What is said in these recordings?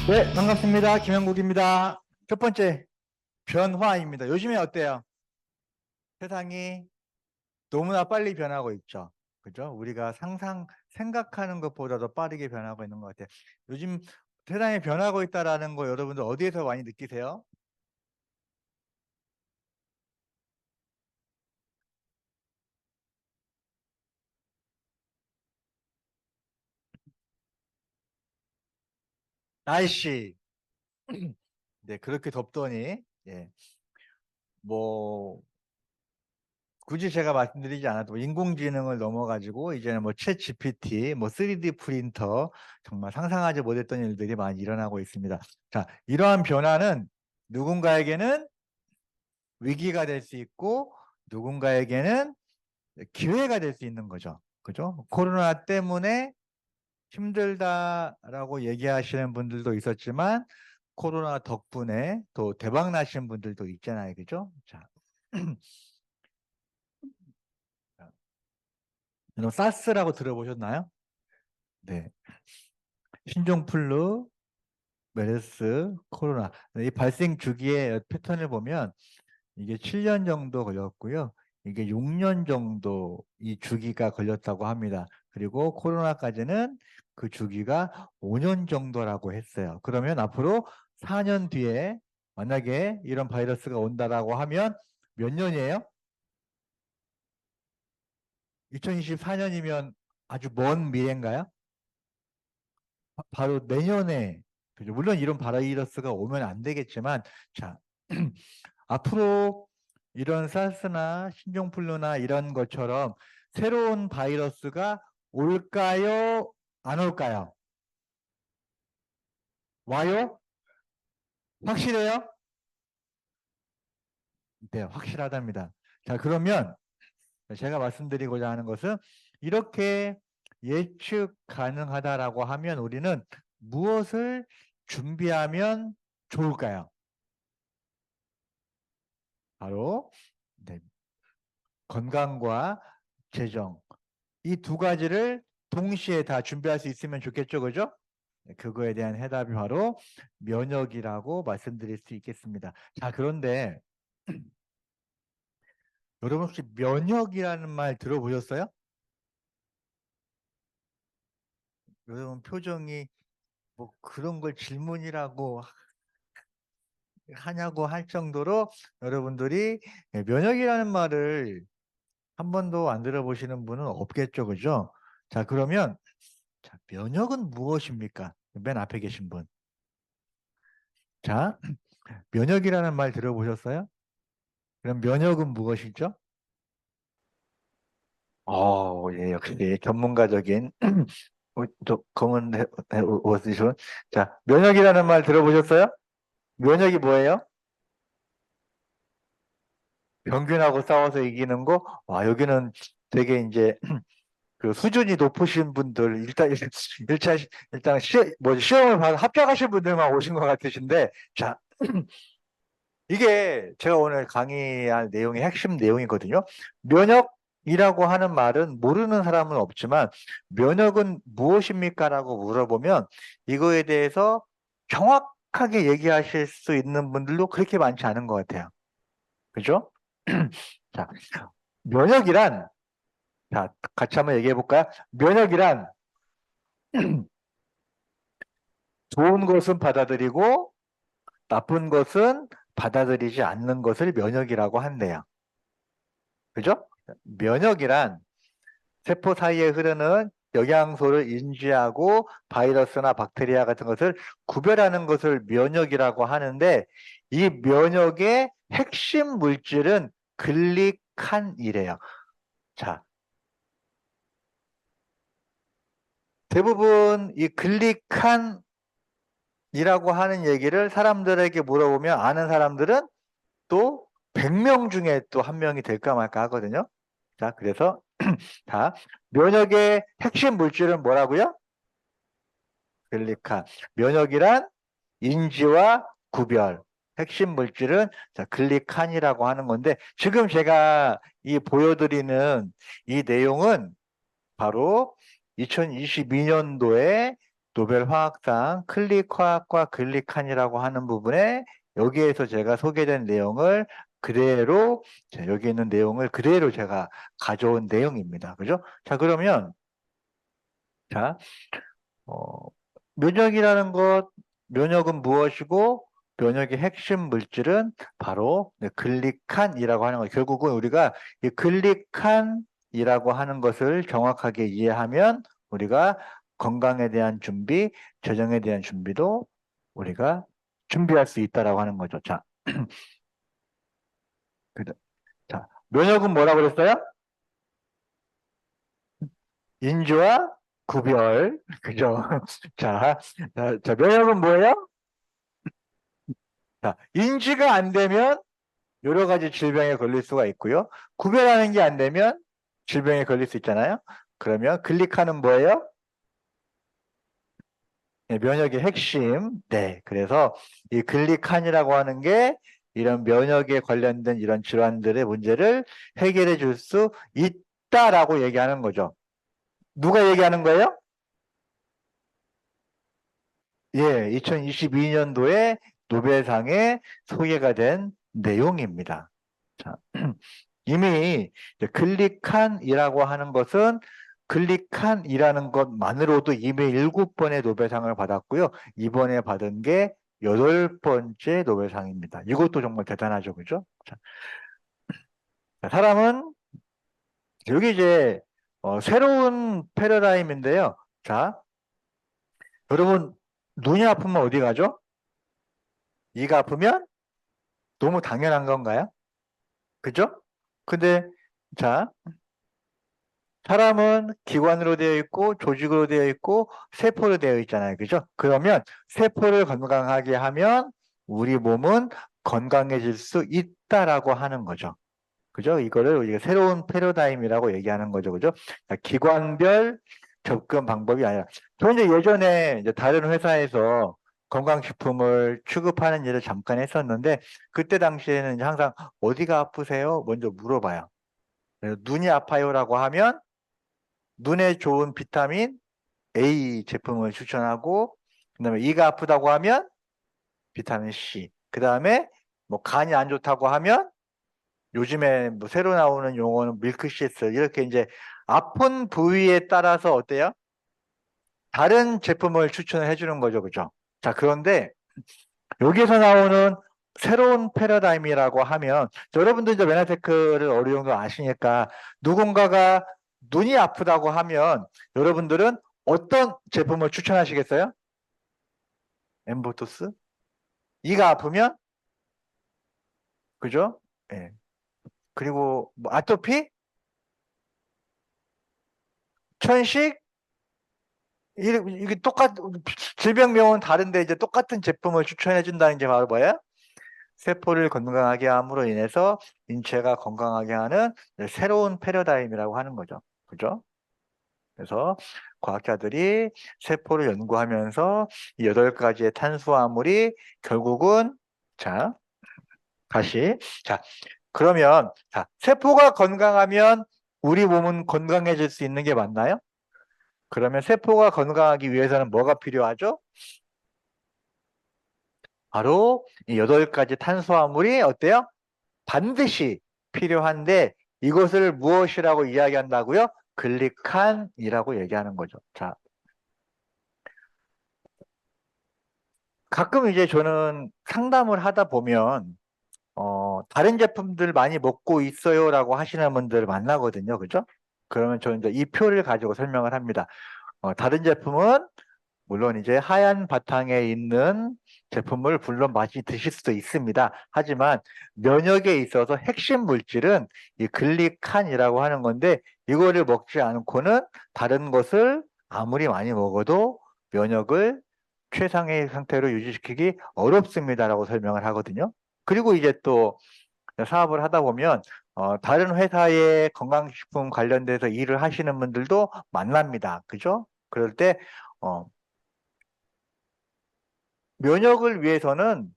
네, 반갑습니다. 김영국입니다. 첫 번째, 변화입니다. 요즘에 어때요? 세상이 너무나 빨리 변하고 있죠. 그죠? 우리가 생각하는 것보다도 빠르게 변하고 있는 것 같아요. 요즘 세상이 변하고 있다라는 거 여러분들 어디에서 많이 느끼세요? 날씨. 네, 그렇게 덥더니, 예, 뭐, 굳이 제가 말씀드리지 않아도 인공지능을 넘어가지고 이제는 뭐 챗 GPT, 뭐 3D 프린터 정말 상상하지 못했던 일들이 많이 일어나고 있습니다. 자, 이러한 변화는 누군가에게는 위기가 될 수 있고 누군가에게는 기회가 될 수 있는 거죠. 그죠? 코로나 때문에 힘들다라고 얘기하시는 분들도 있었지만 코로나 덕분에 또 대박 나신 분들도 있잖아요. 그죠? 자, 여러분 사스라고 들어보셨나요? 네. 신종플루, 메르스, 코로나. 이 발생 주기의 패턴을 보면 이게 7년 정도 걸렸고요. 이게 6년 정도 이 주기가 걸렸다고 합니다. 그리고 코로나까지는 그 주기가 5년 정도라고 했어요. 그러면 앞으로 4년 뒤에 만약에 이런 바이러스가 온다라고 하면 몇 년이에요? 2024년이면 아주 먼 미래인가요? 바로 내년에, 그죠? 물론 이런 바이러스가 오면 안 되겠지만, 자, 앞으로 이런 사스나 신종플루나 이런 것처럼 새로운 바이러스가 올까요? 안 올까요? 와요? 확실해요? 네, 확실하답니다. 자, 그러면 제가 말씀드리고자 하는 것은 이렇게 예측 가능하다라고 하면 우리는 무엇을 준비하면 좋을까요? 바로 네, 건강과 재정 이 두 가지를 동시에 다 준비할 수 있으면 좋겠죠, 그죠? 네, 그거에 대한 해답이 바로 면역이라고 말씀드릴 수 있겠습니다. 자, 그런데 여러분 혹시 면역이라는 말 들어보셨어요? 여러분 표정이 뭐 그런 걸 질문이라고 하냐고 할 정도로 여러분들이 면역이라는 말을 한 번도 안 들어보시는 분은 없겠죠, 그죠? 자, 그러면 자, 면역은 무엇입니까? 맨 앞에 계신 분. 자, 면역이라는 말 들어보셨어요? 그럼 면역은 무엇이죠? 예, 역시 전문가적인 또 검은 옷이신. 자, 면역이라는 말 들어보셨어요? 면역이 뭐예요? 병균하고 싸워서 이기는 거? 와, 여기는 되게 이제 그 수준이 높으신 분들, 일단 시험을 봐서 합격하신 분들만 오신 것 같으신데, 자, 이게 제가 오늘 강의할 내용의 핵심 내용이거든요. 면역이라고 하는 말은 모르는 사람은 없지만 면역은 무엇입니까? 라고 물어보면 이거에 대해서 정확하게 얘기하실 수 있는 분들도 그렇게 많지 않은 것 같아요. 그죠? 자, 면역이란, 자, 같이 한번 얘기해 볼까요? 면역이란 좋은 것은 받아들이고 나쁜 것은 받아들이지 않는 것을 면역이라고 한대요. 그죠? 면역이란 세포 사이에 흐르는 영양소를 인지하고 바이러스나 박테리아 같은 것을 구별하는 것을 면역이라고 하는데 이 면역의 핵심 물질은 글리칸이래요. 자, 대부분 이 글리칸이라고 하는 얘기를 사람들에게 물어보면 아는 사람들은 또 100명 중에 또 한 명이 될까 말까 하거든요. 자, 그래서 자, 면역의 핵심 물질은 뭐라고요? 글리칸. 면역이란 인지와 구별. 핵심 물질은 자, 글리칸이라고 하는 건데 지금 제가 이 보여드리는 이 내용은 바로 2022년도에 노벨 화학상 클릭화학과 글리칸이라고 하는 부분에 여기에서 제가 소개된 내용을 그대로 여기 있는 내용을 그대로 제가 가져온 내용입니다. 그죠? 자, 그러면 자, 어, 면역이라는 것, 면역은 무엇이고 면역의 핵심 물질은 바로 글리칸이라고 하는 것. 결국은 우리가 이 글리칸이라고 하는 것을 정확하게 이해하면 우리가 건강에 대한 준비, 재정에 대한 준비도 우리가 준비할 수 있다라고 하는 거죠. 자, 자, 면역은 뭐라고 그랬어요? 인지와 구별. 그죠? 자, 면역은 뭐예요? 자, 인지가 안 되면 여러 가지 질병에 걸릴 수가 있고요. 구별하는 게 안 되면 질병에 걸릴 수 있잖아요. 그러면 글리칸은 뭐예요? 네, 면역의 핵심. 네. 그래서 이 글리칸이라고 하는 게 이런 면역에 관련된 이런 질환들의 문제를 해결해 줄 수 있다라고 얘기하는 거죠. 누가 얘기하는 거예요? 예, 2022년도에 노벨상에 소개가 된 내용입니다. 자, 이미 글리칸이라고 하는 것은 글리칸이라는 것만으로도 이미 7번의 노벨상을 받았고요. 이번에 받은 게 8번째 노벨상입니다. 이것도 정말 대단하죠. 그죠? 자, 사람은 여기 이제 새로운 패러다임인데요. 자, 여러분 눈이 아프면 어디 가죠? 이가 아프면 너무 당연한 건가요? 그죠? 근데 자, 사람은 기관으로 되어 있고 조직으로 되어 있고 세포로 되어 있잖아요. 그죠? 그러면 세포를 건강하게 하면 우리 몸은 건강해질 수 있다라고 하는 거죠. 그죠? 이거를 우리가 새로운 패러다임이라고 얘기하는 거죠. 그죠? 자, 기관별 접근 방법이 아니라 저는 이제 예전에 이제 다른 회사에서 건강식품을 취급하는 일을 잠깐 했었는데 그때 당시에는 이제 항상 어디가 아프세요? 먼저 물어봐요. 그래서 눈이 아파요라고 하면 눈에 좋은 비타민 A 제품을 추천하고 그다음에 이가 아프다고 하면 비타민 C 그다음에 뭐 간이 안 좋다고 하면 요즘에 뭐 새로 나오는 용어는 밀크시스 이렇게 이제 아픈 부위에 따라서 어때요? 다른 제품을 추천을 해주는 거죠, 그죠? 자, 그런데 여기에서 나오는 새로운 패러다임이라고 하면 여러분도 이제 메나테크를 어느 정도 아시니까 누군가가 눈이 아프다고 하면 여러분들은 어떤 제품을 추천하시겠어요? 엠보토스? 이가 아프면 그죠? 예. 그리고 뭐 아토피, 천식 이게 똑같 질병명은 다른데 이제 똑같은 제품을 추천해 준다는 게 바로 뭐예요? 세포를 건강하게 함으로 인해서 인체가 건강하게 하는 새로운 패러다임이라고 하는 거죠. 그죠? 그래서 과학자들이 세포를 연구하면서 이 8가지의 탄수화물이 결국은 자, 다시 자, 그러면 자, 세포가 건강하면 우리 몸은 건강해질 수 있는 게 맞나요? 그러면 세포가 건강하기 위해서는 뭐가 필요하죠? 바로 이 8가지 탄수화물이 어때요? 반드시 필요한데 이것을 무엇이라고 이야기한다고요? 글리칸이라고 얘기하는 거죠. 자, 가끔 이제 저는 상담을 하다 보면 다른 제품들 많이 먹고 있어요라고 하시는 분들 만나거든요. 그죠? 그러면 저는 이제 이 표를 가지고 설명을 합니다. 다른 제품은 물론 이제 하얀 바탕에 있는 제품을 물론 많이 드실 수도 있습니다. 하지만 면역에 있어서 핵심 물질은 이 글리칸이라고 하는 건데 이거를 먹지 않고는 다른 것을 아무리 많이 먹어도 면역을 최상의 상태로 유지시키기 어렵습니다라고 설명을 하거든요. 그리고 이제 또 사업을 하다 보면 다른 회사의 건강식품 관련돼서 일을 하시는 분들도 만납니다. 그죠? 그럴 때 어, 면역을 위해서는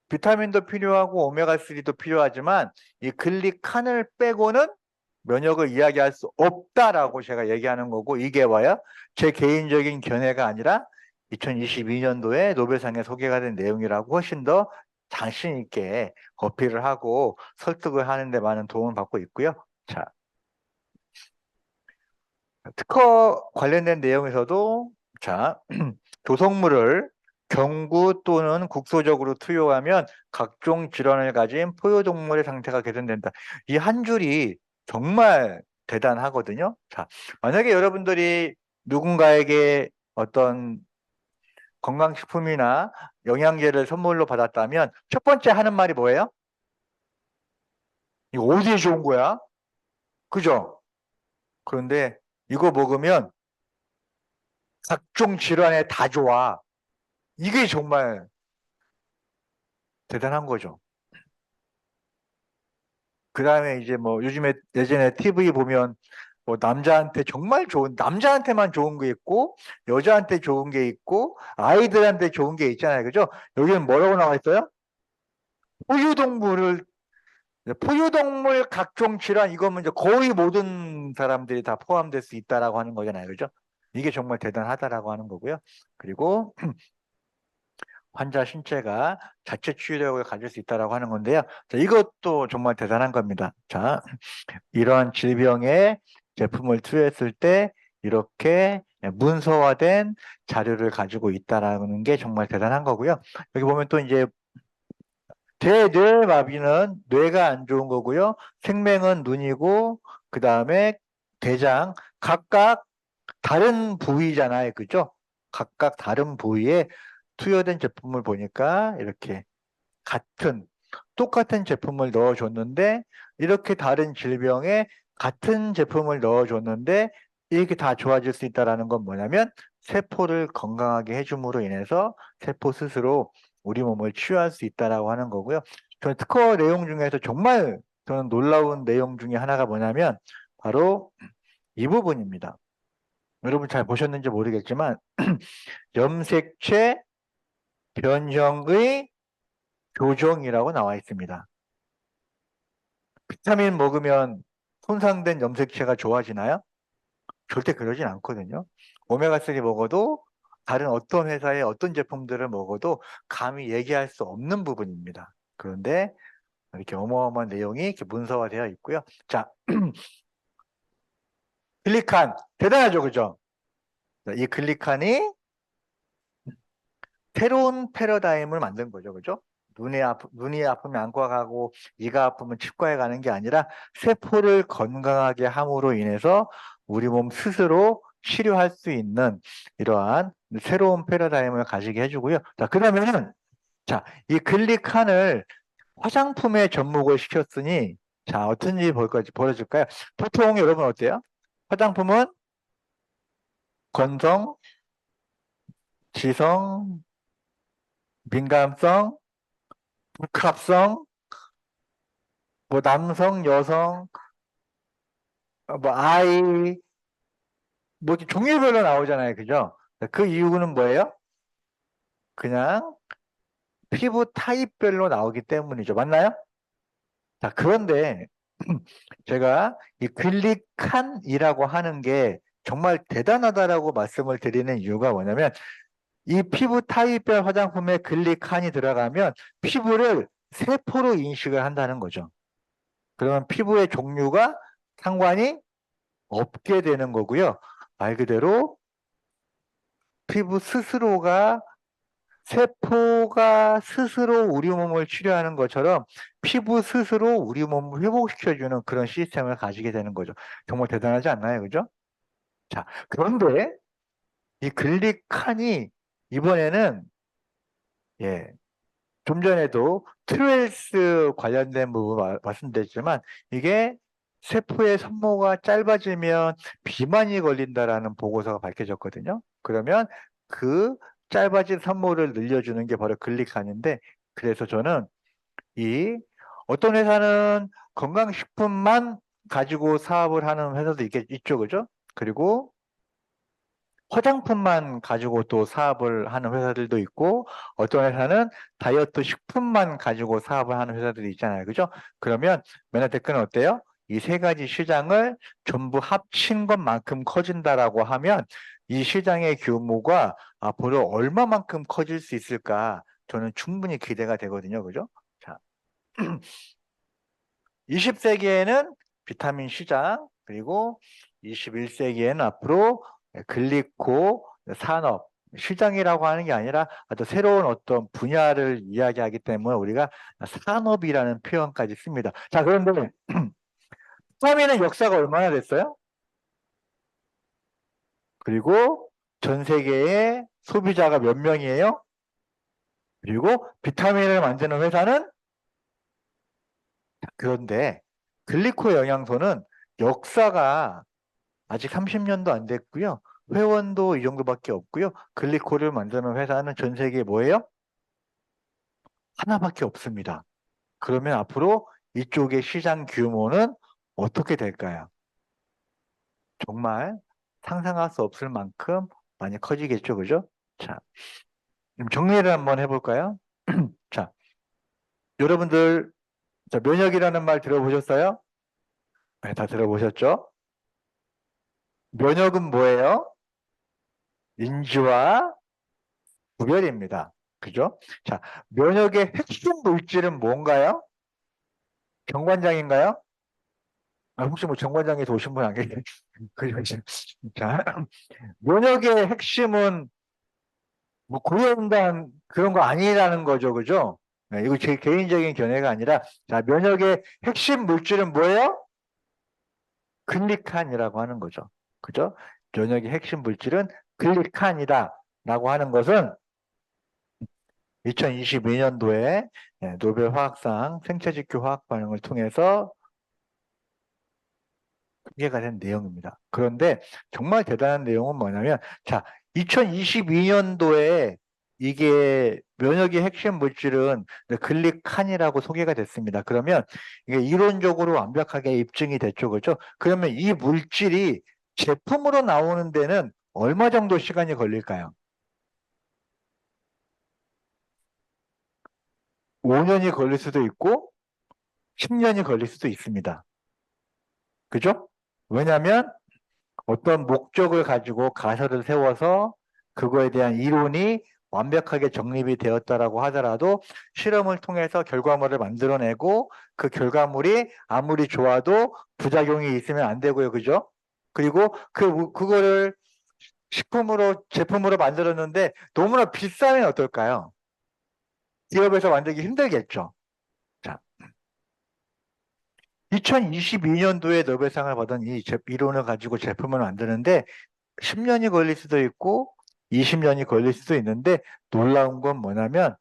비타민도 필요하고 오메가3도 필요하지만 이 글리칸을 빼고는 면역을 이야기할 수 없다라고 제가 얘기하는 거고 이게 뭐야? 제 개인적인 견해가 아니라 2022년도에 노벨상에 소개가 된 내용이라고 훨씬 더 자신 있게 어필을 하고 설득을 하는 데 많은 도움을 받고 있고요. 자, 특허 관련된 내용에서도 자, 조성물을 경구 또는 국소적으로 투여하면 각종 질환을 가진 포유동물의 상태가 개선된다. 이 한 줄이 정말 대단하거든요. 자, 만약에 여러분들이 누군가에게 어떤 건강식품이나 영양제를 선물로 받았다면 첫 번째 하는 말이 뭐예요? 이거 어디에 좋은 거야? 그죠? 그런데 이거 먹으면 각종 질환에 다 좋아. 이게 정말 대단한 거죠. 그 다음에 이제 뭐 요즘에 예전에 TV 보면 뭐 남자한테 정말 좋은, 남자한테만 좋은 게 있고, 여자한테 좋은 게 있고, 아이들한테 좋은 게 있잖아요. 그죠? 여기는 뭐라고 나와 있어요? 포유동물을, 포유동물 각종 질환, 이거면 이제 거의 모든 사람들이 다 포함될 수 있다라고 하는 거잖아요. 그죠? 이게 정말 대단하다라고 하는 거고요. 그리고 환자 신체가 자체 치유력을 가질 수 있다라고 하는 건데요. 자, 이것도 정말 대단한 겁니다. 자, 이러한 질병에 제품을 투여했을 때 이렇게 문서화된 자료를 가지고 있다라는 게 정말 대단한 거고요. 여기 보면 또 이제 대뇌마비는 뇌가 안 좋은 거고요. 생명은 눈이고 그 다음에 대장 각각 다른 부위잖아요. 그죠? 각각 다른 부위에 투여된 제품을 보니까 이렇게 똑같은 제품을 넣어줬는데 이렇게 다른 질병에 같은 제품을 넣어줬는데 이렇게 다 좋아질 수 있다는 건 뭐냐면 세포를 건강하게 해줌으로 인해서 세포 스스로 우리 몸을 치유할 수 있다라고 하는 거고요. 저는 특허 내용 중에서 정말 저는 놀라운 내용 중에 하나가 뭐냐면 바로 이 부분입니다. 여러분 잘 보셨는지 모르겠지만 염색체 변형의 교정이라고 나와 있습니다. 비타민 먹으면 손상된 염색체가 좋아지나요? 절대 그러진 않거든요. 오메가3 먹어도 다른 어떤 회사의 어떤 제품들을 먹어도 감히 얘기할 수 없는 부분입니다. 그런데 이렇게 어마어마한 내용이 이렇게 문서화되어 있고요. 자, 글리칸 대단하죠, 그죠? 이 글리칸이 새로운 패러다임을 만든 거죠, 그죠? 눈이 아프면 안과 가고 이가 아프면 치과에 가는 게 아니라 세포를 건강하게 함으로 인해서 우리 몸 스스로 치료할 수 있는 이러한 새로운 패러다임을 가지게 해주고요. 자, 그러면은 자, 이 글리칸을 화장품에 접목을 시켰으니 자, 어떤 일이 벌어질까요? 보통 여러분 어때요? 화장품은 건성, 지성, 민감성, 복합성, 뭐 남성, 여성, 뭐 아이, 뭐 이렇게 종류별로 나오잖아요. 그죠? 그 이유는 뭐예요? 그냥 피부 타입별로 나오기 때문이죠. 맞나요? 자, 그런데 제가 이 글리칸이라고 하는 게 정말 대단하다라고 말씀을 드리는 이유가 뭐냐면 이 피부 타입별 화장품에 글리칸이 들어가면 피부를 세포로 인식을 한다는 거죠. 그러면 피부의 종류가 상관이 없게 되는 거고요. 말 그대로 피부 스스로가 세포가 스스로 우리 몸을 치료하는 것처럼 피부 스스로 우리 몸을 회복시켜주는 그런 시스템을 가지게 되는 거죠. 정말 대단하지 않나요? 그죠? 자, 그런데 이 글리칸이 이번에는 예, 좀 전에도 트레일스 관련된 부분 말씀드렸지만 이게 세포의 산모가 짧아지면 비만이 걸린다라는 보고서가 밝혀졌거든요. 그러면 그 짧아진 산모를 늘려주는 게 바로 글리칸인데 그래서 저는 이 어떤 회사는 건강식품만 가지고 사업을 하는 회사도 있죠, 그죠? 그리고 화장품만 가지고 또 사업을 하는 회사들도 있고 어떤 회사는 다이어트 식품만 가지고 사업을 하는 회사들이 있잖아요. 그죠? 그러면 메나테크는 어때요? 이 세 가지 시장을 전부 합친 것만큼 커진다라고 하면 이 시장의 규모가 앞으로 얼마만큼 커질 수 있을까? 저는 충분히 기대가 되거든요. 그죠? 자, 20세기에는 비타민 시장, 그리고 21세기에는 앞으로 글리코 산업, 시장이라고 하는 게 아니라 아주 새로운 어떤 분야를 이야기하기 때문에 우리가 산업이라는 표현까지 씁니다. 자, 그런데 비타민의 역사가 얼마나 됐어요? 그리고 전 세계의 소비자가 몇 명이에요? 그리고 비타민을 만드는 회사는? 그런데 글리코 영양소는 역사가 아직 30년도 안 됐고요. 회원도 이 정도밖에 없고요. 글리코를 만드는 회사는 전 세계에 뭐예요? 하나밖에 없습니다. 그러면 앞으로 이쪽의 시장 규모는 어떻게 될까요? 정말 상상할 수 없을 만큼 많이 커지겠죠, 그죠? 자, 그럼 정리를 한번 해볼까요? 자, 여러분들, 자, 면역이라는 말 들어보셨어요? 네, 다 들어보셨죠? 면역은 뭐예요? 인지와 구별입니다. 그죠? 자, 면역의 핵심 물질은 뭔가요? 정관장인가요? 혹시 뭐 정관장에서 오신 분 안 계세요? 그죠? 자, 면역의 핵심은 뭐 고연단 그런 거 아니라는 거죠. 그죠? 네, 이거 제 개인적인 견해가 아니라, 자, 면역의 핵심 물질은 뭐예요? 글리칸이라고 하는 거죠. 그죠? 면역의 핵심 물질은 글리칸이다 라고 하는 것은 2022년도에 노벨 화학상 생체직교 화학 반응을 통해서 공개가 된 내용입니다. 그런데 정말 대단한 내용은 뭐냐면, 자, 2022년도에 이게 면역의 핵심 물질은 글리칸이라고 소개가 됐습니다. 그러면 이게 이론적으로 완벽하게 입증이 됐죠. 그죠? 그러면 이 물질이 제품으로 나오는 데는 얼마 정도 시간이 걸릴까요? 5년이 걸릴 수도 있고 10년이 걸릴 수도 있습니다. 그죠? 왜냐하면 어떤 목적을 가지고 가설을 세워서 그거에 대한 이론이 완벽하게 정립이 되었다라고 하더라도 실험을 통해서 결과물을 만들어내고 그 결과물이 아무리 좋아도 부작용이 있으면 안 되고요. 그죠? 그리고 그거를 식품으로, 제품으로 만들었는데 너무나 비싸면 어떨까요? 기업에서 만들기 힘들겠죠. 자, 2022년도에 노벨상을 받은 이 이론을 가지고 제품을 만드는데 10년이 걸릴 수도 있고 20년이 걸릴 수도 있는데 놀라운 건 뭐냐면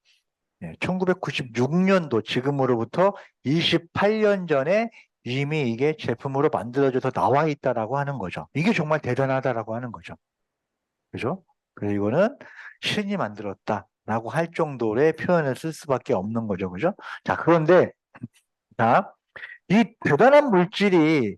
1996년도 지금으로부터 28년 전에 이미 이게 제품으로 만들어져서 나와 있다라고 하는 거죠. 이게 정말 대단하다라고 하는 거죠. 그죠? 그래서 이거는 신이 만들었다라고 할 정도의 표현을 쓸 수밖에 없는 거죠. 그죠? 자, 그런데 자, 이 대단한 물질이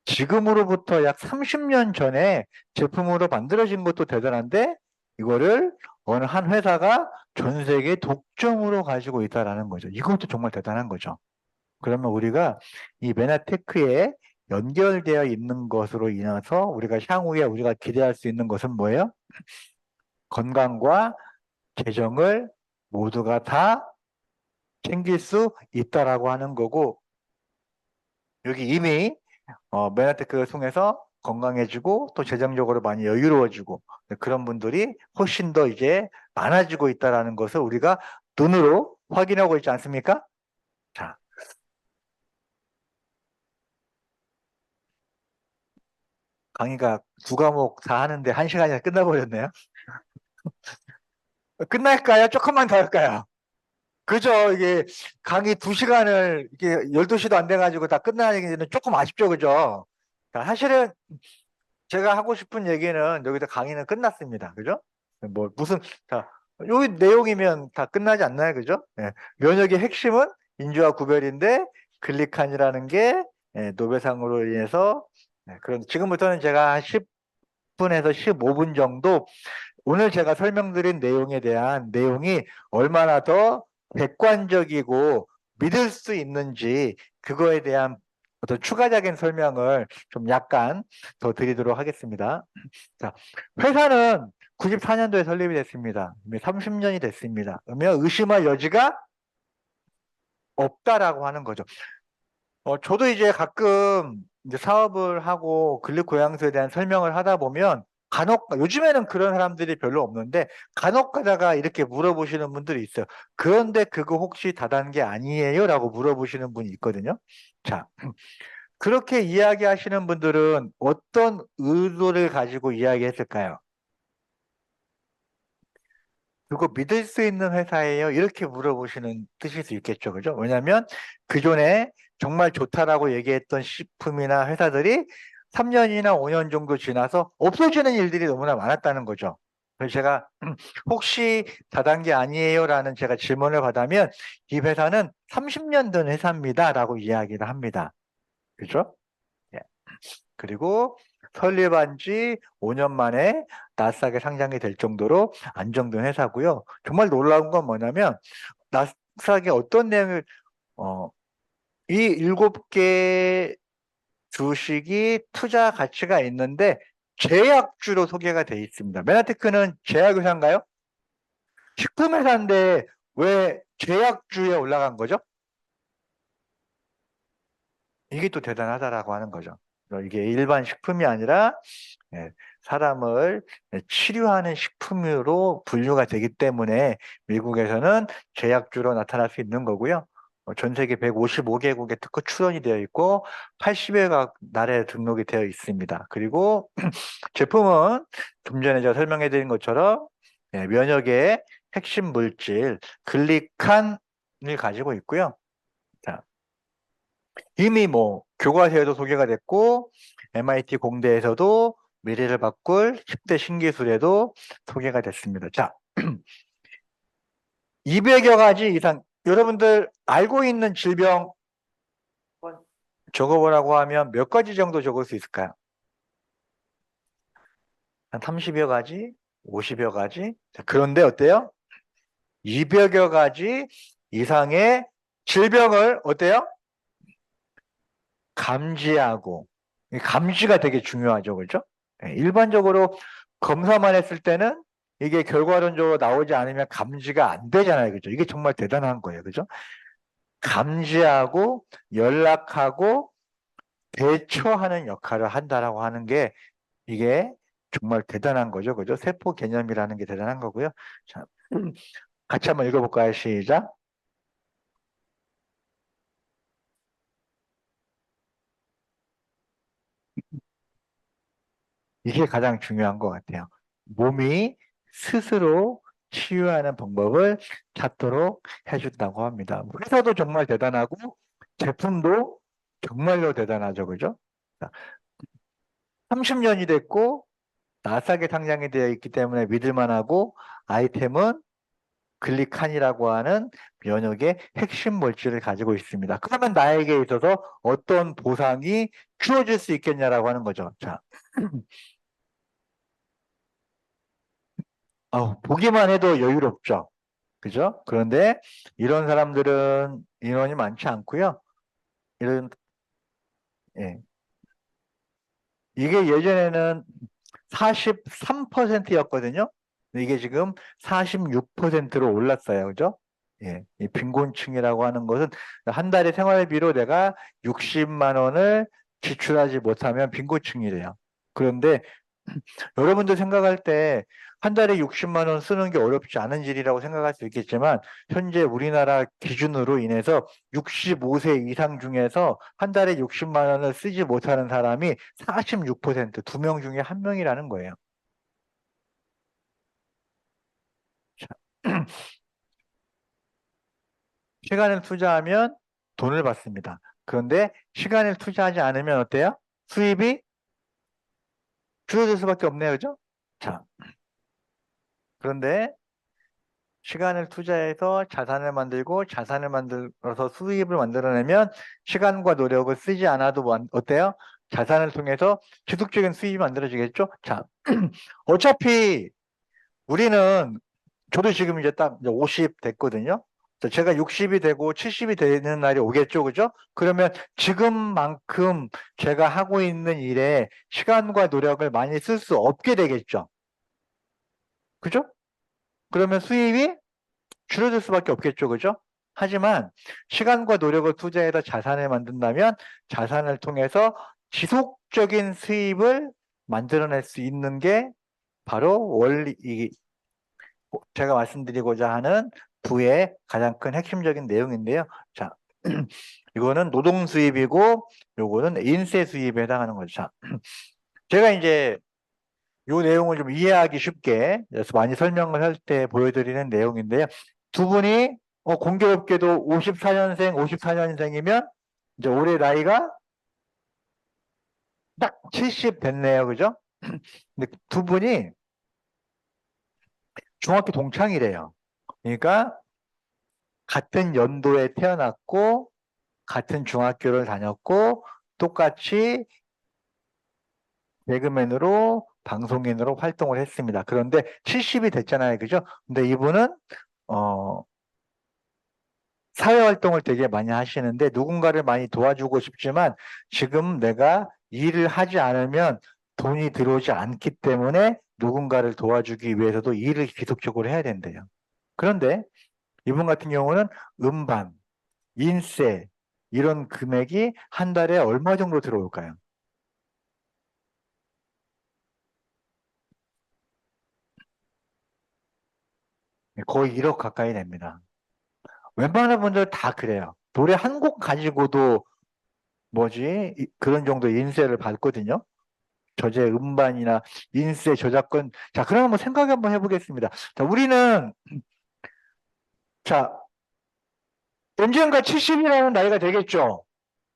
지금으로부터 약 30년 전에 제품으로 만들어진 것도 대단한데 이거를 어느 한 회사가 전 세계 독점으로 가지고 있다라는 거죠. 이것도 정말 대단한 거죠. 그러면 우리가 이 메나테크에 연결되어 있는 것으로 인해서 우리가 향후에 우리가 기대할 수 있는 것은 뭐예요? 건강과 재정을 모두가 다 챙길 수 있다라고 하는 거고, 여기 이미 메나테크를 통해서 건강해지고 또 재정적으로 많이 여유로워지고 그런 분들이 훨씬 더 이제 많아지고 있다는 것을 우리가 눈으로 확인하고 있지 않습니까? 자, 강의가 두 과목 다 하는데 한 시간이나 끝나버렸네요. 끝날까요? 조금만 더 할까요? 그죠? 이게 강의 두 시간을 이게 12시도 안 돼가지고 다 끝나기는 조금 아쉽죠, 그죠? 자, 사실은 제가 하고 싶은 얘기는 여기서 강의는 끝났습니다. 그죠? 뭐 무슨 자 여기 내용이면 다 끝나지 않나요? 그죠? 예. 면역의 핵심은 인지와 구별인데 글리칸이라는 게 노벨상으로 인해서 그런 지금부터는 제가 한 10분에서 15분 정도 오늘 제가 설명드린 내용에 대한 내용이 얼마나 더 객관적이고 믿을 수 있는지 그거에 대한 어떤 추가적인 설명을 좀 약간 더 드리도록 하겠습니다. 자, 회사는 94년도에 설립이 됐습니다. 이미 30년이 됐습니다. 그러면 의심할 여지가 없다라고 하는 거죠. 저도 이제 가끔 이제 사업을 하고 근로고용주에 대한 설명을 하다 보면 간혹, 요즘에는 그런 사람들이 별로 없는데 간혹 가다가 이렇게 물어보시는 분들이 있어요. 그런데 그거 혹시 다단계 아니에요? 라고 물어보시는 분이 있거든요. 자, 그렇게 이야기하시는 분들은 어떤 의도를 가지고 이야기했을까요? 그거 믿을 수 있는 회사예요? 이렇게 물어보시는 뜻일 수 있겠죠. 그죠? 왜냐하면 그전에 정말 좋다라고 얘기했던 식품이나 회사들이 3년이나 5년 정도 지나서 없어지는 일들이 너무나 많았다는 거죠. 그래서 제가 혹시 다단계 아니에요? 라는 제가 질문을 받으면 이 회사는 30년 된 회사입니다. 라고 이야기를 합니다. 그죠? 예. 그리고 설립한 지 5년 만에 나스닥에 상장이 될 정도로 안정된 회사고요. 정말 놀라운 건 뭐냐면 나스닥에 어떤 내용을 어, 이 7개 주식이 투자 가치가 있는데 제약주로 소개가 돼 있습니다. 메나테크는 제약회사인가요? 식품회사인데 왜 제약주에 올라간 거죠? 이게 또 대단하다라고 하는 거죠. 이게 일반 식품이 아니라 예, 사람을 치료하는 식품으로 분류가 되기 때문에 미국에서는 제약주로 나타날 수 있는 거고요. 전 세계 155개국에 특허 출원이 되어 있고 80여 나라에 등록이 되어 있습니다. 그리고 제품은 좀 전에 제가 설명해 드린 것처럼 면역의 핵심 물질 글리칸을 가지고 있고요. 자, 이미 뭐 교과서에도 소개가 됐고 MIT 공대에서도 미래를 바꿀 10대 신기술에도 소개가 됐습니다. 자, 200여 가지 이상 여러분들 알고 있는 질병 적어보라고 하면 몇 가지 정도 적을 수 있을까요? 한 30여 가지? 50여 가지? 자, 그런데 어때요? 200여 가지 이상의 질병을 어때요? 감지하고 이 감지가 되게 중요하죠. 그죠? 일반적으로 검사만 했을 때는 이게 결과론적으로 나오지 않으면 감지가 안 되잖아요. 그죠? 이게 정말 대단한 거예요. 그죠? 감지하고 연락하고 대처하는 역할을 한다라고 하는 게 이게 정말 대단한 거죠. 그죠? 세포 개념이라는 게 대단한 거고요. 자, 같이 한번 읽어볼까요? 시작. 이게 가장 중요한 것 같아요. 몸이 스스로 치유하는 방법을 찾도록 해준다고 합니다. 회사도 정말 대단하고 제품도 정말로 대단하죠. 그죠? 30년이 됐고 나스닥에 상장이 되어 있기 때문에 믿을만하고 아이템은 글리칸이라고 하는 면역의 핵심 물질을 가지고 있습니다. 그러면 나에게 있어서 어떤 보상이 주어질 수 있겠냐라고 하는 거죠. 자, 보기만 해도 여유롭죠. 그죠? 그런데 이런 사람들은 인원이 많지 않고요. 이런 예. 이게 예전에는 43%였거든요. 이게 지금 46%로 올랐어요. 그죠? 예. 이 빈곤층이라고 하는 것은 한 달에 생활비로 내가 60만 원을 지출하지 못하면 빈곤층이래요. 그런데 여러분들 생각할 때 한 달에 60만 원 쓰는 게 어렵지 않은 일이라고 생각할 수 있겠지만 현재 우리나라 기준으로 인해서 65세 이상 중에서 한 달에 60만 원을 쓰지 못하는 사람이 46%, 2명 중에 1명이라는 거예요. 시간을 투자하면 돈을 받습니다. 그런데 시간을 투자하지 않으면 어때요? 수입이 줄어들 수밖에 없네요. 그죠? 자, 그런데 시간을 투자해서 자산을 만들고 자산을 만들어서 수입을 만들어내면 시간과 노력을 쓰지 않아도 어때요? 자산을 통해서 지속적인 수입이 만들어지겠죠? 자, 어차피 우리는 저도 지금 이제 딱 이제 50 됐거든요. 제가 60이 되고 70이 되는 날이 오겠죠, 그죠? 그러면 지금만큼 제가 하고 있는 일에 시간과 노력을 많이 쓸 수 없게 되겠죠. 그죠? 그러면 수입이 줄어들 수밖에 없겠죠, 그죠? 하지만 시간과 노력을 투자해서 자산을 만든다면 자산을 통해서 지속적인 수입을 만들어낼 수 있는 게 바로 제가 말씀드리고자 하는 부의 가장 큰 핵심적인 내용인데요. 자, 이거는 노동 수입이고 요거는 인세 수입에 해당하는 거죠. 자, 제가 이제 요 내용을 좀 이해하기 쉽게 그래서 많이 설명을 할 때 보여드리는 내용인데요. 두 분이 공교롭게도 54년생이면 이제 올해 나이가 딱 70 됐네요. 그죠? 근데 두 분이 중학교 동창이래요. 그러니까 같은 연도에 태어났고 같은 중학교를 다녔고 똑같이 개그맨으로 방송인으로 활동을 했습니다. 그런데 70이 됐잖아요. 그죠? 근데 이분은 어 사회활동을 되게 많이 하시는데 누군가를 많이 도와주고 싶지만 지금 내가 일을 하지 않으면 돈이 들어오지 않기 때문에 누군가를 도와주기 위해서도 일을 지속적으로 해야 된대요. 그런데 이분 같은 경우는 음반, 인세 이런 금액이 한 달에 얼마 정도 들어올까요? 거의 1억 가까이 됩니다. 웬만한 분들 다 그래요. 노래 한 곡 가지고도 그런 정도 인세를 받거든요. 저제 음반이나 인세 저작권. 자, 그럼 한번 생각 한번 해보겠습니다. 자, 우리는 자, 언젠가 70이라는 나이가 되겠죠.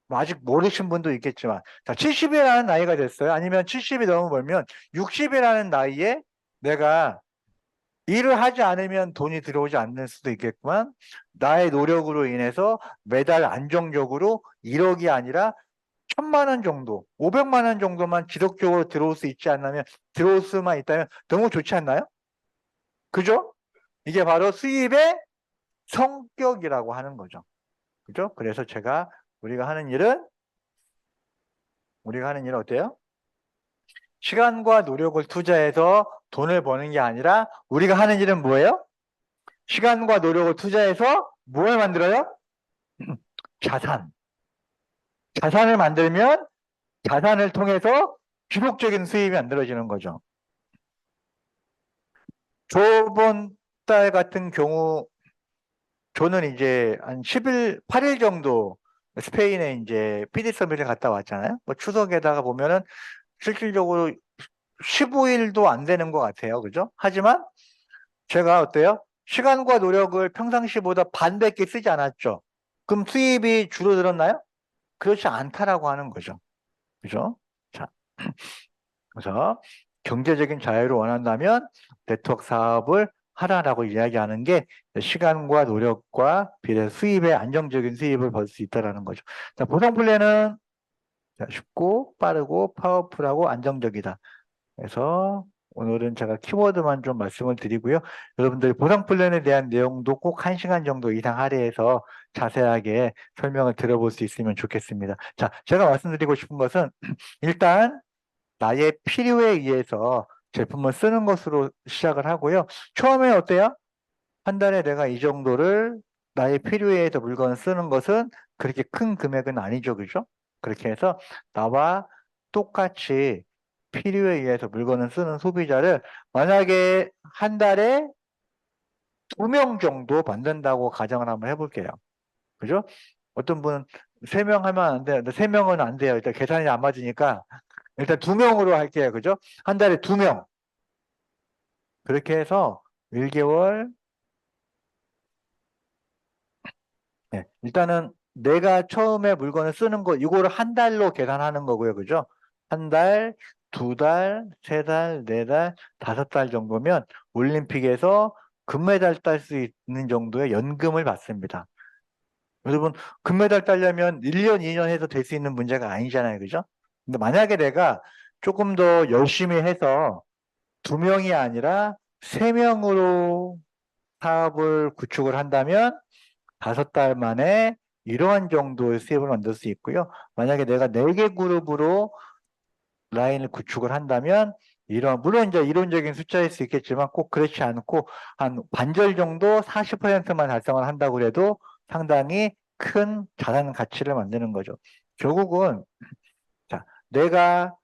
뭐 아직 모르신 분도 있겠지만, 자, 70이라는 나이가 됐어요. 아니면 70이 넘어버리면 60이라는 나이에 내가 일을 하지 않으면 돈이 들어오지 않는 수도 있겠지만, 나의 노력으로 인해서 매달 안정적으로 1억이 아니라 1,000만 원 정도, 500만 원 정도만 지속적으로 들어올 수 있지 않나면, 들어올 수만 있다면 너무 좋지 않나요? 그죠? 이게 바로 수입의 성격이라고 하는 거죠. 그죠? 그래서 우리가 하는 일은, 어때요? 시간과 노력을 투자해서 돈을 버는 게 아니라, 우리가 하는 일은 뭐예요? 시간과 노력을 투자해서 뭘 만들어요? 자산. 자산을 만들면 자산을 통해서 지속적인 수입이 만들어지는 거죠. 저번 달 같은 경우 저는 이제 한 10일, 8일 정도 스페인에 이제 PD 서밋을 갔다 왔잖아요. 뭐 추석에다가 보면은 실질적으로 15일도 안 되는 것 같아요. 그죠? 하지만 제가 어때요? 시간과 노력을 평상시보다 반밖에 쓰지 않았죠. 그럼 수입이 줄어들었나요? 그렇지 않다라고 하는 거죠. 그죠? 자, 그래서 경제적인 자유를 원한다면 네트워크 사업을 하라라고 이야기하는 게 시간과 노력과 비례 수입의 안정적인 수입을 벌 수 있다라는 거죠. 자, 보상 플랜은 쉽고 빠르고 파워풀하고 안정적이다. 그래서 오늘은 제가 키워드만 좀 말씀을 드리고요. 여러분들 보상 플랜에 대한 내용도 꼭 1시간 정도 이상 할애해서 자세하게 설명을 들어볼 수 있으면 좋겠습니다. 자, 제가 말씀드리고 싶은 것은 일단 나의 필요에 의해서 제품을 쓰는 것으로 시작을 하고요. 처음에 어때요? 한 달에 내가 이 정도를 나의 필요에 의해서 물건을 쓰는 것은 그렇게 큰 금액은 아니죠. 그죠? 그렇게 해서 나와 똑같이 필요에 의해서 물건을 쓰는 소비자를 만약에 한 달에 2명 정도 만든다고 가정을 한번 해볼게요. 그죠? 어떤 분은 3명 하면 안 돼요. 3명은 안 돼요. 일단 계산이 안 맞으니까 일단 2명으로 할게요. 그죠? 한 달에 2명. 그렇게 해서 1개월, 네. 일단은 내가 처음에 물건을 쓰는 거, 이거를 한 달로 계산하는 거고요. 그죠? 한 달, 2달, 3달, 4달, 5달 정도면 올림픽에서 금메달 딸 수 있는 정도의 연금을 받습니다. 여러분, 금메달 따려면 1년, 2년 해서 될 수 있는 문제가 아니잖아요. 그죠? 근데 만약에 내가 조금 더 열심히 해서 2명이 아니라 3명으로 사업을 구축을 한다면 5달 만에 이러한 정도의 수입을 만들 수 있고요. 만약에 내가 4개 그룹으로 라인을 구축을 한다면 물론 이제 이론적인 숫자일 수 있겠지만 꼭 그렇지 않고 한 반절 정도 40%만 달성을 한다고 해도 상당히 큰 자산 가치를 만드는 거죠. 결국은 자, 내가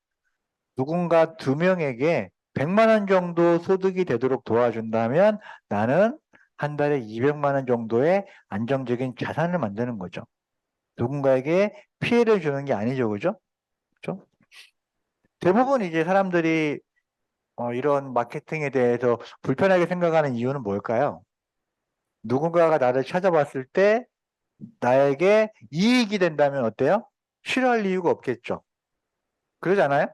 누군가 2명에게 100만 원 정도 소득이 되도록 도와준다면 나는 한 달에 200만 원 정도의 안정적인 자산을 만드는 거죠. 누군가에게 피해를 주는 게 아니죠, 그죠? 그죠? 대부분 이제 사람들이 이런 마케팅에 대해서 불편하게 생각하는 이유는 뭘까요? 누군가가 나를 찾아봤을 때 나에게 이익이 된다면 어때요? 싫어할 이유가 없겠죠. 그러잖아요?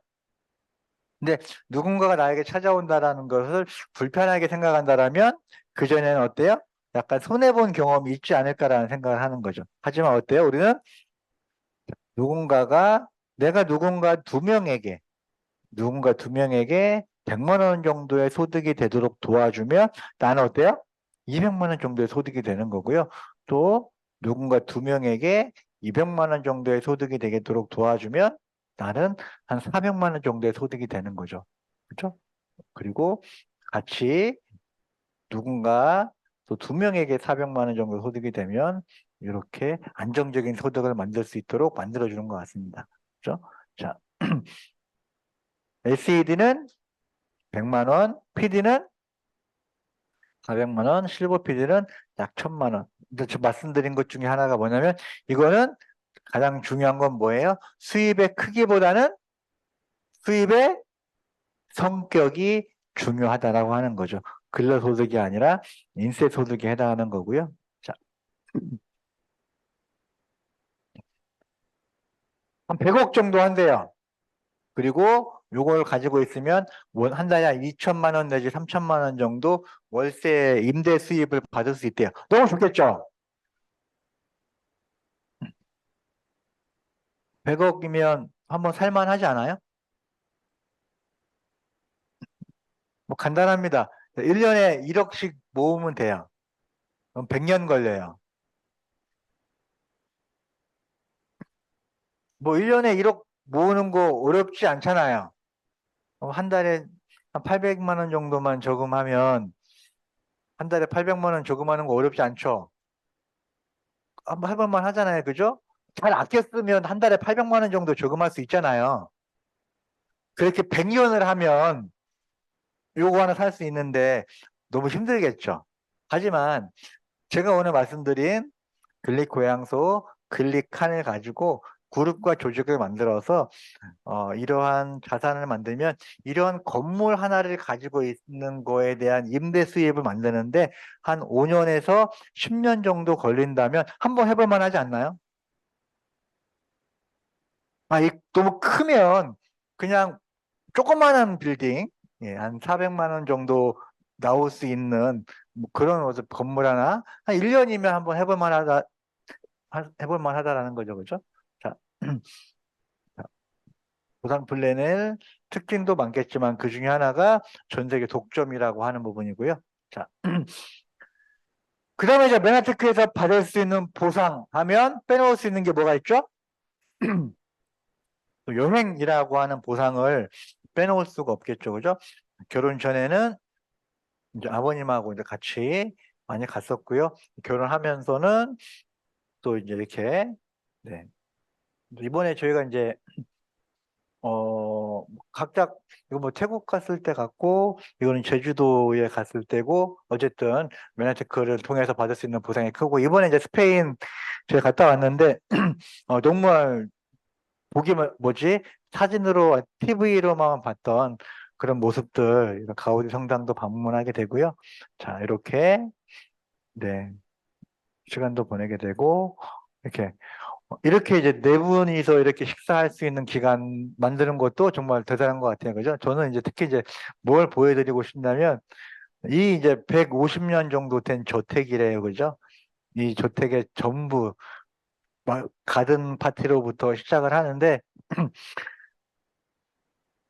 근데 누군가가 나에게 찾아온다라는 것을 불편하게 생각한다라면 그전에는 어때요? 약간 손해본 경험이 있지 않을까라는 생각을 하는 거죠. 하지만 어때요? 우리는 내가 누군가 두 명에게 100만 원 정도의 소득이 되도록 도와주면 나는 어때요? 200만 원 정도의 소득이 되는 거고요. 또 누군가 2명에게 200만 원 정도의 소득이 되도록 도와주면 나는 한 400만 원 정도의 소득이 되는 거죠. 그렇죠? 그리고 같이 누군가 또 2명에게 400만 원 정도 소득이 되면 이렇게 안정적인 소득을 만들 수 있도록 만들어주는 것 같습니다. 그렇죠? 자, SED는 100만 원, PD는 400만 원, 실버 PD는 약 1000만 원. 근데 저 말씀드린 것 중에 하나가 뭐냐면 이거는 가장 중요한 건 뭐예요? 수입의 크기보다는 수입의 성격이 중요하다라고 하는 거죠. 근로소득이 아니라 인세소득에 해당하는 거고요. 자, 한 100억 정도 한대요. 그리고 요걸 가지고 있으면 한 달에 한 2천만 원 내지 3천만 원 정도 월세 임대 수입을 받을 수 있대요. 너무 좋겠죠? 100억이면 한번 살만하지 않아요? 뭐 간단합니다. 1년에 1억씩 모으면 돼요. 그럼 100년 걸려요. 뭐 1년에 1억 모으는 거 어렵지 않잖아요. 한 달에 한 800만 원 정도만 저금하면 한 달에 800만 원 저금하는 거 어렵지 않죠? 한번 해볼만 하잖아요. 그죠? 잘 아껴 쓰면 한 달에 800만 원 정도 저금할 수 있잖아요. 그렇게 100년을 하면 요거 하나 살 수 있는데 너무 힘들겠죠. 하지만 제가 오늘 말씀드린 클릭 고양소, 클릭 칸을 가지고 그룹과 조직을 만들어서 이러한 자산을 만들면 이러한 건물 하나를 가지고 있는 거에 대한 임대 수입을 만드는데 한 5년에서 10년 정도 걸린다면 한번 해볼 만하지 않나요? 너무 크면 그냥 조그마한 빌딩, 예, 한 400만 원 정도 나올 수 있는 뭐 그런 건물 하나 한 1년이면 한번 해볼 만하다라는 거죠. 그죠? 자, 부산 플랜의 특징도 많겠지만 그 중에 하나가 전 세계 독점이라고 하는 부분이고요. 자, 그 다음에 이제 맨하트크에서 받을 수 있는 보상 하면 빼놓을 수 있는 게 뭐가 있죠? 또 여행이라고 하는 보상을 빼놓을 수가 없겠죠. 그죠? 결혼 전에는 이제 아버님하고 이제 같이 많이 갔었고요. 결혼하면서는 또 이제 이렇게, 네. 이번에 저희가 이제 각자, 이거 뭐 태국 갔을 때 갔고, 이거는 제주도에 갔을 때고, 어쨌든 메나테크를 통해서 받을 수 있는 보상이 크고, 이번에 이제 스페인 제가 갔다 왔는데, 정말 뭐지? 사진으로, TV로만 봤던 그런 모습들, 이런 가우디 성당도 방문하게 되고요. 자, 네, 시간도 보내게 되고, 이렇게 이제 네 분이서 이렇게 식사할 수 있는 기간 만드는 것도 정말 대단한 것 같아요. 그죠? 저는 이제 특히 이제 뭘 보여드리고 싶냐면 이 이제 150년 정도 된 저택이래요. 그죠? 이 저택의 전부 가든 파티로부터 시작을 하는데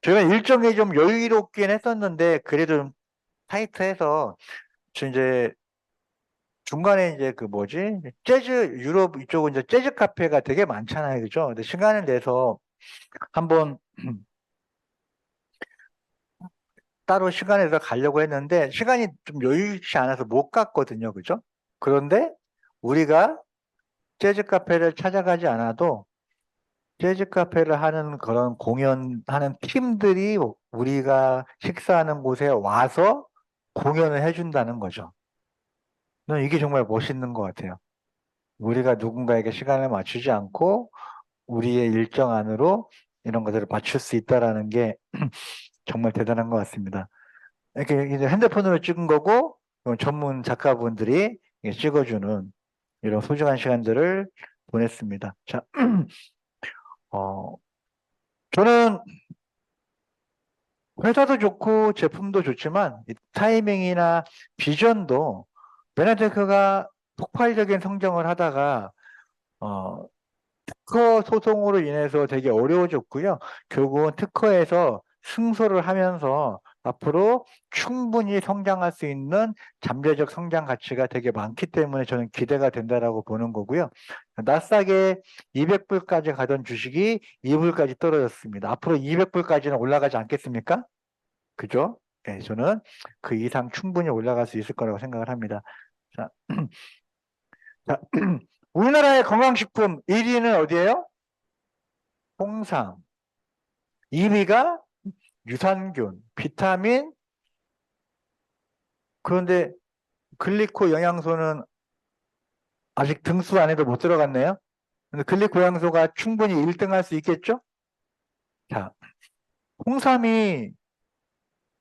저희가 일정이 좀 여유롭긴 했었는데 그래도 좀 타이트해서 저 이제 중간에 이제 그 뭐지? 재즈, 유럽 이쪽은 이제 재즈 카페가 되게 많잖아요. 그죠? 근데 시간을 내서 한번 따로 시간을 내서 가려고 했는데 시간이 좀 여유치 않아서 못 갔거든요. 그죠? 그런데 우리가 재즈 카페를 찾아가지 않아도 재즈 카페를 하는 그런 공연하는 팀들이 우리가 식사하는 곳에 와서 공연을 해준다는 거죠. 저는 이게 정말 멋있는 것 같아요. 우리가 누군가에게 시간을 맞추지 않고 우리의 일정 안으로 이런 것들을 맞출 수 있다라는 게 정말 대단한 것 같습니다. 이렇게 이제 핸드폰으로 찍은 거고 전문 작가분들이 찍어주는 이런 소중한 시간들을 보냈습니다. 자, 어, 저는 회사도 좋고 제품도 좋지만 이 타이밍이나 비전도 베네테크가 폭발적인 성장을 하다가 어, 특허 소송으로 인해서 되게 어려워졌고요. 결국은 특허에서 승소를 하면서 앞으로 충분히 성장할 수 있는 잠재적 성장 가치가 되게 많기 때문에 저는 기대가 된다라고 보는 거고요. 나스닥에 200불까지 가던 주식이 2불까지 떨어졌습니다. 앞으로 200불까지는 올라가지 않겠습니까? 그죠? 네, 저는 그 이상 충분히 올라갈 수 있을 거라고 생각을 합니다. 자, 자, 우리나라의 건강식품 1위는 어디예요? 홍삼. 2위가 유산균, 비타민, 그런데 글리코 영양소는 아직 등수 안에도 못 들어갔네요. 근데 글리코 영양소가 충분히 1등 할 수 있겠죠? 자, 홍삼이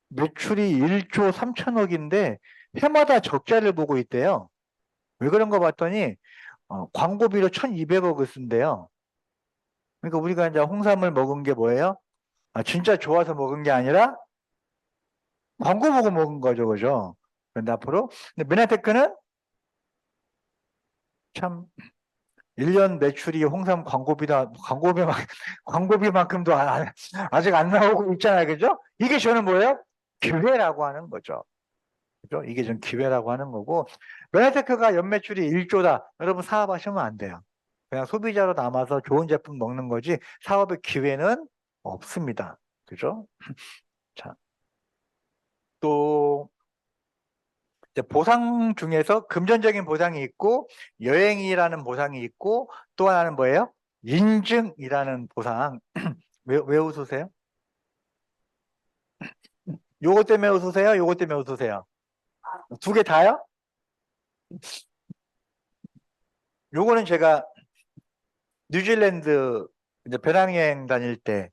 매출이 1조 3천억인데 해마다 적자를 보고 있대요. 왜 그런 거 봤더니 광고비로 1,200억을 쓴대요. 그러니까 우리가 이제 홍삼을 먹은 게 뭐예요? 진짜 좋아서 먹은 게 아니라 광고 보고 먹은 거죠, 그죠? 그런데 앞으로 근데 메나테크는 참 1년 매출이 홍삼 광고비만큼도 아직 안 나오고 있잖아요. 그죠? 이게 저는 뭐예요? 기회라고 하는 거죠. 그죠? 이게 좀 기회라고 하는 거고, 메나테크가 연매출이 1조다. 여러분 사업하시면 안 돼요. 그냥 소비자로 남아서 좋은 제품 먹는 거지, 사업의 기회는 없습니다. 그죠? 자, 또, 이제 보상 중에서 금전적인 보상이 있고, 여행이라는 보상이 있고, 또 하나는 뭐예요? 인증이라는 보상. 왜 웃으세요? 요것 때문에 웃으세요? 요것 때문에 웃으세요? 두 개 다요? 요거는 제가 뉴질랜드 이제 배낭여행 다닐 때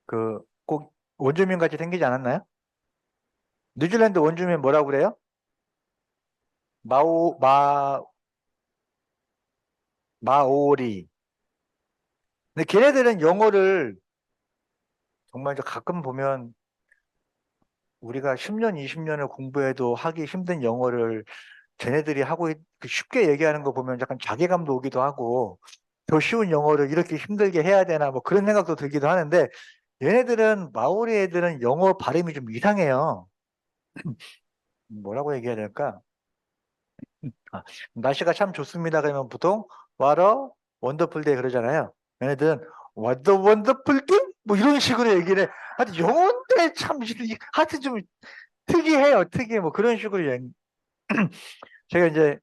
그 꼭 원주민 같이 생기지 않았나요? 뉴질랜드 원주민 뭐라고 그래요? 마오 마오리. 근데 걔네들은 영어를 정말 가끔 보면 우리가 10년, 20년을 공부해도 하기 힘든 영어를 쟤네들이 쉽게 얘기하는 거 보면 약간 자괴감도 오기도 하고 더 쉬운 영어를 이렇게 힘들게 해야 되나 뭐 그런 생각도 들기도 하는데 얘네들은 마오리 애들은 영어 발음이 좀 이상해요. 뭐라고 얘기해야 될까? 아, 날씨가 참 좋습니다. 그러면 보통 와러 원더풀 데이 그러잖아요. 얘네들은 원더 원더풀 데이? 뭐 이런 식으로 얘기를 해. 하여튼 영어인데 참 하여튼 좀 특이해요. 특이해. 뭐 그런 식으로 제가 이제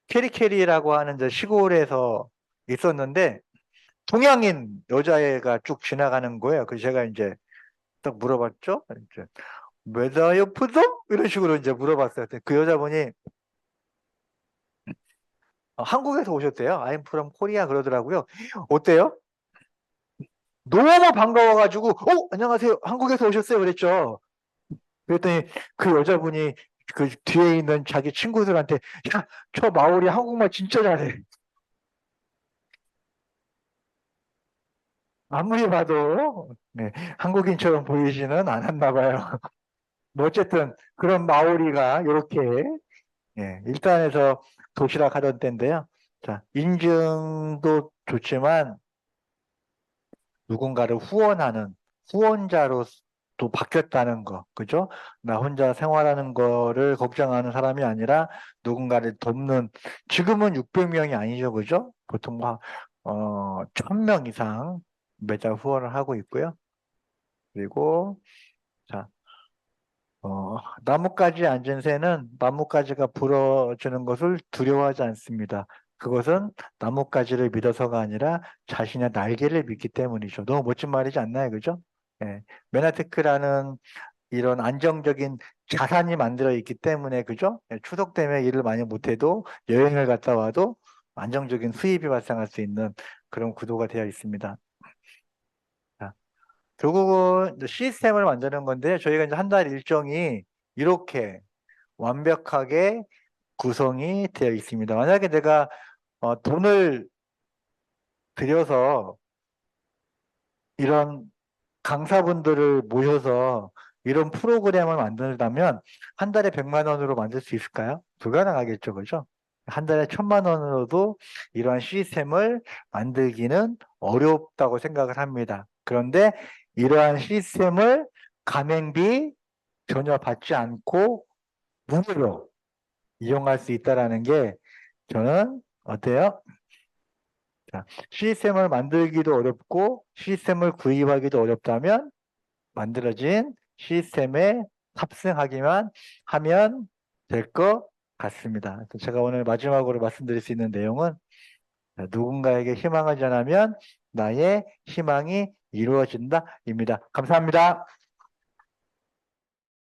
캐리캐리라고 하는 저 시골에서 있었는데 동양인 여자애가 쭉 지나가는 거예요. 그래서 제가 이제 딱 물어봤죠. 이제 메다요 푸드? 이런 식으로 이제 물어봤어요. 그 여자분이 한국에서 오셨대요. I'm from Korea 그러더라고요. 어때요? 너무 반가워가지고 안녕하세요. 한국에서 오셨어요. 그랬죠. 그랬더니 그 여자분이 그 뒤에 있는 자기 친구들한테 야, 저 마오리 한국말 진짜 잘해. 아무리 봐도 네, 한국인처럼 보이지는 않았나 봐요. 뭐 어쨌든 그런 마오리가 이렇게 일단에서 도시락 하던 때인데요. 자, 인증도 좋지만 누군가를 후원하는 후원자로 또 바뀌었다는 거, 그죠? 나 혼자 생활하는 거를 걱정하는 사람이 아니라 누군가를 돕는, 지금은 600명이 아니죠, 그죠? 보통 1000명 이상 매달 후원을 하고 있고요. 그리고, 자, 나뭇가지에 앉은 새는 나뭇가지가 부러지는 것을 두려워하지 않습니다. 그것은 나뭇가지를 믿어서가 아니라 자신의 날개를 믿기 때문이죠. 너무 멋진 말이지 않나요? 그죠? 예. 맨하테크라는 이런 안정적인 자산이 만들어 있기 때문에, 그죠? 예, 추석 때문에 일을 많이 못해도 여행을 갔다 와도 안정적인 수입이 발생할 수 있는 그런 구도가 되어 있습니다. 자, 결국은 이제 시스템을 만드는 건데, 저희가 이제 한 달 일정이 이렇게 완벽하게 구성이 되어 있습니다. 만약에 내가 돈을 들여서 이런 강사분들을 모셔서 이런 프로그램을 만들다면 한 달에 100만 원으로 만들 수 있을까요? 불가능하겠죠, 그죠? 한 달에 1000만 원으로도 이러한 시스템을 만들기는 어렵다고 생각을 합니다. 그런데 이러한 시스템을 가맹비 전혀 받지 않고 무료로 이용할 수 있다라는 게 저는 어때요? 자, 시스템을 만들기도 어렵고 시스템을 구입하기도 어렵다면 만들어진 시스템에 탑승하기만 하면 될 것 같습니다. 제가 오늘 마지막으로 말씀드릴 수 있는 내용은 누군가에게 희망을 전하면 나의 희망이 이루어진다입니다. 감사합니다.